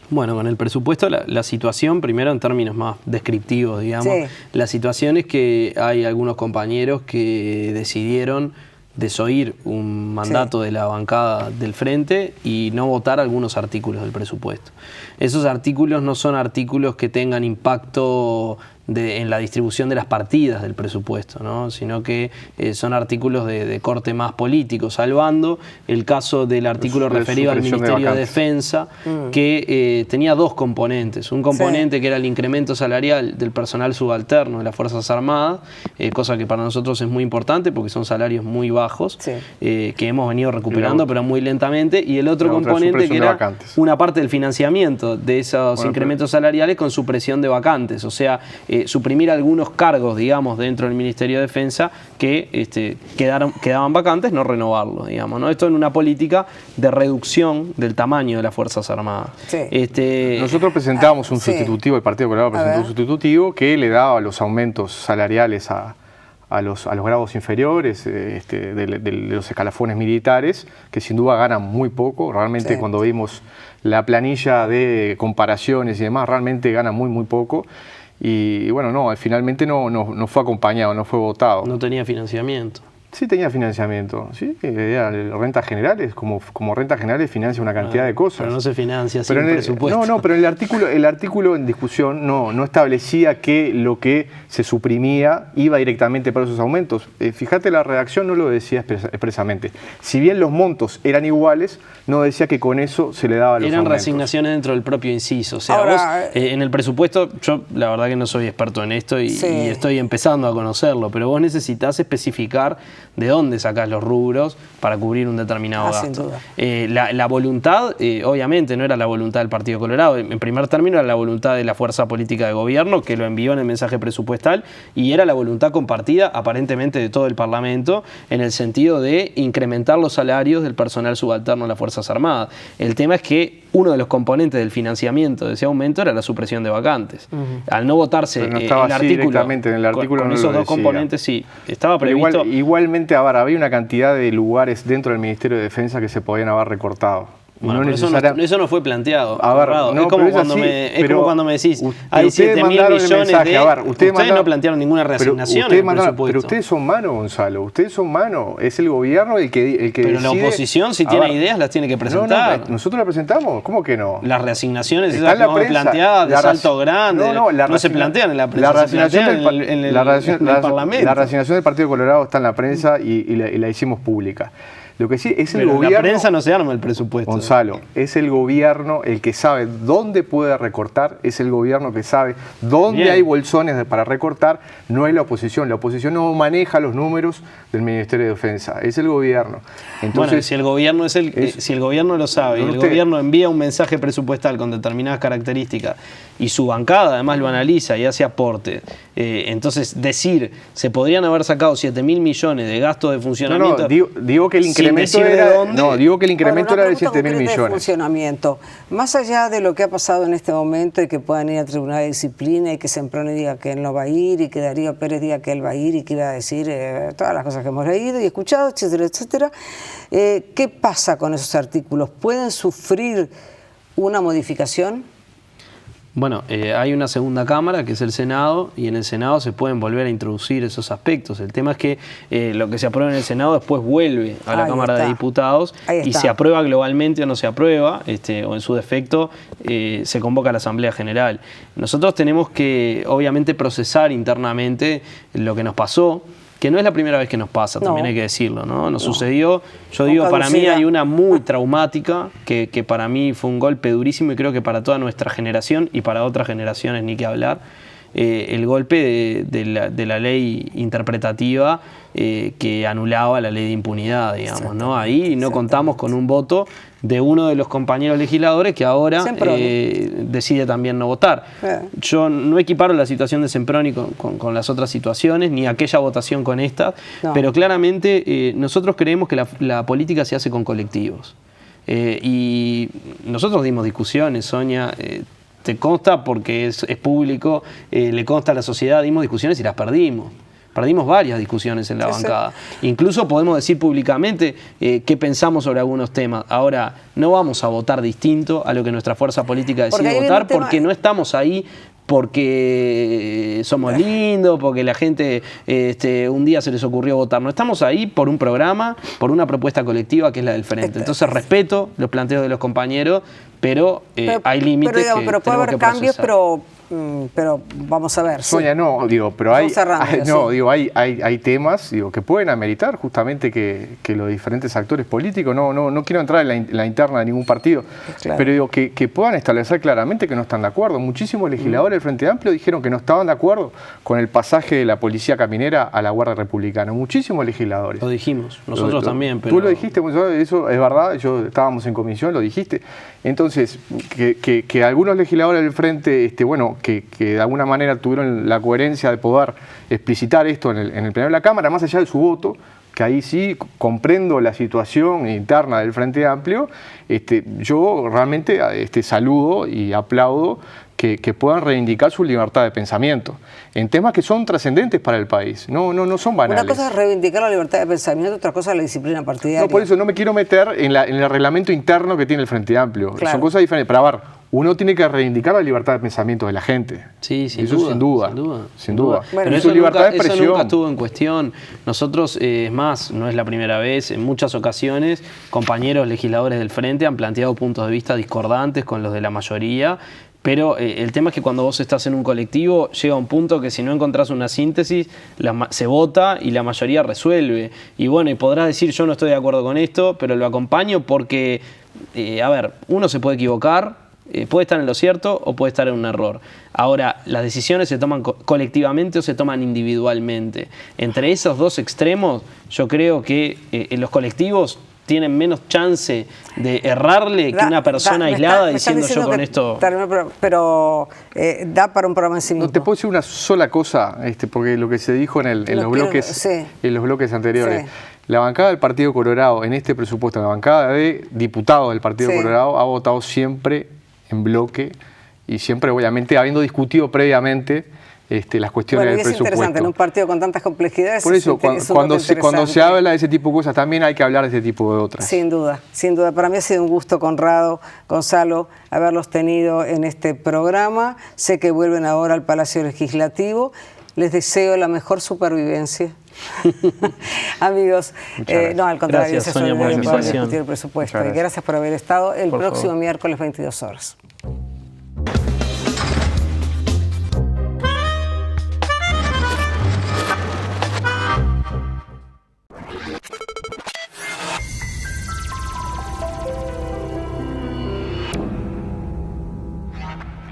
Bueno, con el presupuesto la situación, primero en términos más descriptivos, digamos, sí. La situación es que hay algunos compañeros que decidieron desoír un mandato de la bancada del Frente y no votar algunos artículos del presupuesto. Esos artículos no son artículos que tengan impacto en la distribución de las partidas del presupuesto, ¿no? Sino que son artículos de corte más político, salvando el caso del artículo referido al Ministerio de Defensa, que tenía 2 componentes. Un componente que era el incremento salarial del personal subalterno de las Fuerzas Armadas, cosa que para nosotros es muy importante porque son salarios muy bajos, que hemos venido recuperando pero muy lentamente, y el otro componente que era una parte del financiamiento de esos incrementos salariales con supresión de vacantes, o sea, suprimir algunos cargos, digamos, dentro del Ministerio de Defensa que quedaban vacantes, no renovarlos, digamos, ¿no? Esto en una política de reducción del tamaño de las Fuerzas Armadas. Sí. Nosotros presentamos un sustitutivo, el Partido Colorado presentó un sustitutivo que le daba los aumentos salariales a los grados inferiores de los escalafones militares, que sin duda ganan muy poco. Realmente cuando vimos la planilla de comparaciones y demás, realmente ganan muy, muy poco. Y bueno, finalmente no fue acompañado, no fue votado. No tenía financiamiento. Sí tenía financiamiento, sí, rentas generales, como rentas generales financia una cantidad de cosas. Pero no se financia sin presupuesto. No, pero el artículo en discusión no establecía que lo que se suprimía iba directamente para esos aumentos. Fíjate, la redacción no lo decía expresamente. Si bien los montos eran iguales, no decía que con eso se le daba los aumentos. Eran reasignaciones dentro del propio inciso. O sea, ahora, vos, en el presupuesto, yo la verdad que no soy experto en esto y estoy empezando a conocerlo, pero vos necesitas especificar de dónde sacás los rubros para cubrir un determinado gasto. Sin duda. La voluntad, obviamente, no era la voluntad del Partido Colorado. En primer término, era la voluntad de la fuerza política de gobierno, que lo envió en el mensaje presupuestal, y era la voluntad compartida, aparentemente, de todo el Parlamento, en el sentido de incrementar los salarios del personal subalterno de las Fuerzas Armadas. El tema es que uno de los componentes del financiamiento de ese aumento era la supresión de vacantes. Al no votarse no estaba el artículo, en el artículo con no esos dos componentes, sí, estaba previsto. Igualmente, había una cantidad de lugares dentro del Ministerio de Defensa que se podían haber recortado. Bueno, eso no fue planteado. Es como cuando me decís, hay 7.000 millones de... Ustedes no plantearon ninguna reasignación en el presupuesto. Pero ustedes son mano, Gonzalo. Ustedes son mano. Es el gobierno el que decide. Pero la oposición, si tiene ideas, las tiene que presentar. Nosotros las presentamos. ¿Cómo que no? Las reasignaciones esas que vamos planteadas de salto grande no se plantean en la prensa, se plantean en el Parlamento. La reasignación del Partido Colorado está en la prensa y la hicimos pública. Lo que sí es el gobierno. La prensa no se arma el presupuesto. Gonzalo, es el gobierno el que sabe dónde puede recortar, es el gobierno que sabe dónde hay bolsones para recortar, no es la oposición. La oposición no maneja los números del Ministerio de Defensa, es el gobierno. Entonces, bueno, si el gobierno si el gobierno lo sabe y el gobierno envía un mensaje presupuestal con determinadas características y su bancada además lo analiza y hace aporte, entonces decir, se podrían haber sacado 7.000 millones de gastos de funcionamiento. Digo que el incremento era, digo que el incremento era de 7.000 millones. De funcionamiento. Más allá de lo que ha pasado en este momento y que puedan ir al Tribunal de Disciplina y que Semproni diga que él no va a ir y que Darío Pérez diga que él va a ir y que iba a decir todas las cosas que hemos leído y escuchado, etcétera, etcétera. ¿Qué pasa con esos artículos? ¿Pueden sufrir una modificación? Bueno, hay una segunda cámara que es el Senado y en el Senado se pueden volver a introducir esos aspectos. El tema es que lo que se aprueba en el Senado después vuelve a la Cámara de Diputados y se aprueba globalmente o no se aprueba, o en su defecto se convoca a la Asamblea General. Nosotros tenemos que obviamente procesar internamente lo que nos pasó, que no es la primera vez que nos pasa, también hay que decirlo, ¿no? Nos sucedió, yo digo, para mí hay una muy traumática, que para mí fue un golpe durísimo y creo que para toda nuestra generación y para otras generaciones ni que hablar, el golpe de la ley interpretativa que anulaba la ley de impunidad, digamos, ¿no? Ahí no contamos con un voto de uno de los compañeros legisladores que ahora decide también no votar. Yo no equiparo la situación de Semproni con las otras situaciones, ni aquella votación con esta, pero claramente nosotros creemos que la política se hace con colectivos. Y nosotros dimos discusiones, Sonia, te consta porque es público, le consta a la sociedad, dimos discusiones y las perdimos. Perdimos varias discusiones en la bancada. Incluso podemos decir públicamente qué pensamos sobre algunos temas. Ahora, no vamos a votar distinto a lo que nuestra fuerza política decide votar porque no estamos ahí porque somos lindos, porque la gente un día se les ocurrió votar. No estamos ahí por un programa, por una propuesta colectiva que es la del Frente. Entonces respeto los planteos de los compañeros, pero hay límites que pero puede haber cambios, pero vamos a ver. Sonia, pero hay temas que pueden ameritar justamente que los diferentes actores políticos, no quiero entrar en la interna de ningún partido, pero que puedan establecer claramente que no están de acuerdo. Muchísimos legisladores del Frente Amplio dijeron que no estaban de acuerdo con el pasaje de la policía caminera a la Guardia Republicana. Muchísimos legisladores. Lo dijimos, nosotros también. Pero... Tú lo dijiste, eso es verdad, estábamos en comisión, lo dijiste. Entonces, que algunos legisladores del Frente, que de alguna manera tuvieron la coherencia de poder explicitar esto en el pleno de la Cámara, más allá de su voto, que ahí sí comprendo la situación interna del Frente Amplio, yo realmente saludo y aplaudo que puedan reivindicar su libertad de pensamiento en temas que son trascendentes para el país, no son banales. Una cosa es reivindicar la libertad de pensamiento, otra cosa es la disciplina partidaria. No, por eso no me quiero meter en el reglamento interno que tiene el Frente Amplio. Son cosas diferentes. Pero a ver, uno tiene que reivindicar la libertad de pensamiento de la gente. Sí, sin eso duda, sin duda. Bueno, pero eso nunca estuvo en cuestión. Nosotros, es más, no es la primera vez, en muchas ocasiones, compañeros legisladores del Frente han planteado puntos de vista discordantes con los de la mayoría. Pero el tema es que cuando vos estás en un colectivo llega un punto que si no encontrás una síntesis se vota y la mayoría resuelve. Y bueno, y podrás decir yo no estoy de acuerdo con esto, pero lo acompaño porque, a ver, uno se puede equivocar, puede estar en lo cierto o puede estar en un error. Ahora, las decisiones se toman colectivamente o se toman individualmente. Entre esos dos extremos yo creo que en los colectivos tienen menos chance de errarle que una persona aislada diciendo yo con esto... Pero da para un programa en sí mismo. No te puedo decir una sola cosa, porque lo que se dijo en los bloques anteriores. Sí. La bancada del Partido Colorado, en este presupuesto, la bancada de diputados del Partido Colorado ha votado siempre en bloque y siempre, obviamente, habiendo discutido previamente las cuestiones del presupuesto. Es interesante, en un partido con tantas complejidades. Por eso, cuando se habla de ese tipo de cosas, también hay que hablar de ese tipo de otras. Sin duda, sin duda. Para mí ha sido un gusto, Conrado, Gonzalo, haberlos tenido en este programa. Sé que vuelven ahora al Palacio Legislativo. Les deseo la mejor supervivencia. Amigos, no, al contrario, gracias, Sonia, por la invitación. Discutir el presupuesto. Gracias por haber estado el próximo miércoles 22 horas.